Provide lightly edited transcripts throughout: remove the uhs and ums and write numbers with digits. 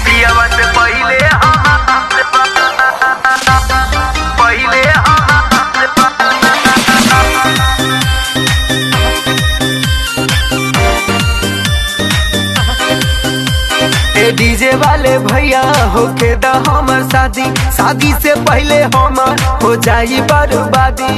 पियवा से पहिले डीजे वाले भैया होके द हमर शादी, शादी से पहले हमर हो जाई बर्बादी।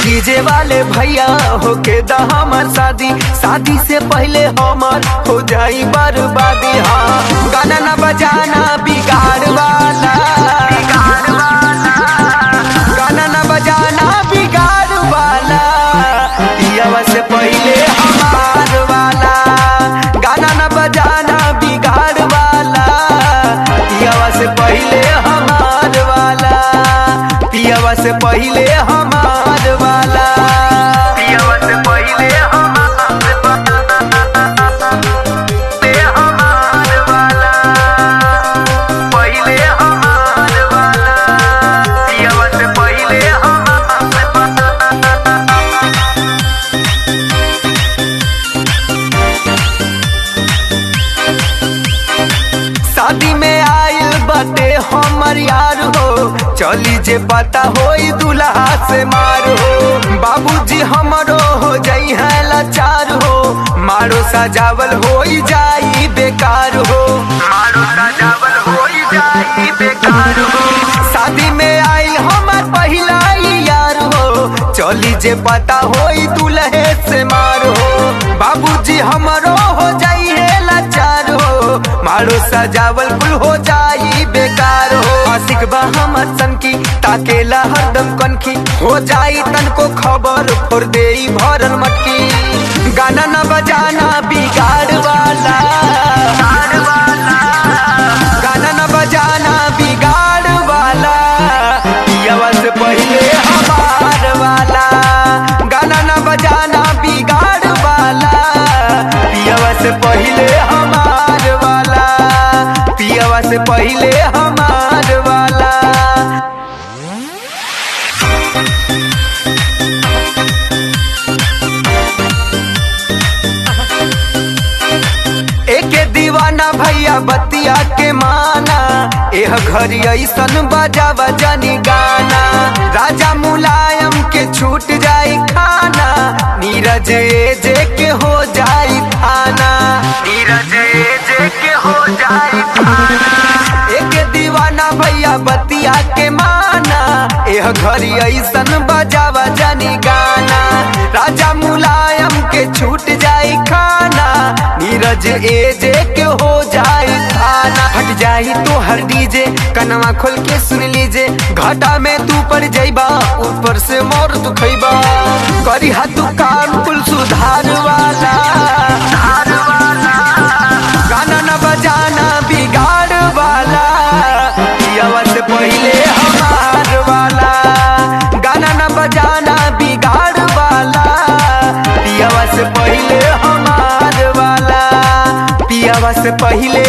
डीजे वाले भैया होके द हमर शादी, शादी से पहले हमर हो जाई बर्बादी। हाँ गाना न बजाना बिगाड़ वाला, गाना न बजाना बिगाड़ वाला, पियवा से पहले हमार वाला। गाना न बजाना बिगाड़ वाला, पियवा से पहले हमार वाला, पियवा से पहले हमार वाला, पियवा से पहले हमार वाला, पहले हमार वाला, पियवा से पहले शादी में आइल बाटे हमर यार हो, चली जे पता होई दुल्हा से मार हो। बाबूजी हमरो हो जाई है लाचार हो, मारो सजावल होई जाई बेकार हो, मारो सजावल होई जाई बेकार हो। शादी में आइल हमर पहिला यार हो, चली जे पता होई दुल्हे से मार हो। बाबूजी हमरो हो जाई है लाचार हो, मारो सजावल कुल हो जाई बेकार हो। आशिक बा हमर सन की ताकेला हरदम कनखी, हो जाई तनको खबर फोड़ देई भरल मटकी। गाना न बजाना बिगाड़ वाला, गाना न बजाना बिगाड़ वाला, पियवा से पहले हमार वाला। गाना न बजाना बिगाड़ वाला, पियवा से पहले हमार वाला, पियवा से पहले हमार वाला। एके दीवाना भैया बतिया के माना, एह घरी ऐसन बजावा जानी गाना। राजा मुलायम के छूट जाई खाना, नीरज जे के हो जाई थाना, नीरज जे के हो जाई थाना। एके दीवाना भैया बतिया के माना, एह घरी ऐसन बजावा जानी गाना। राजा मुलायम के छूट जाई खाना, नीरज जे के हो जाई थाना। हट जाई तो हर डीजे, कनवा खोल के सुन लीजे। घाटा में तू पर जाइबा, ऊपर से मोर तू खइबा। करी हा तू काम कुल सुधार वाला, गाना न बजाना बिगाड़ वाला, पियवा से पहले हमार वाला। गाना न बजाना बिगाड़ वाला, पियवा से पहले हमार वाला, पियवा से पहले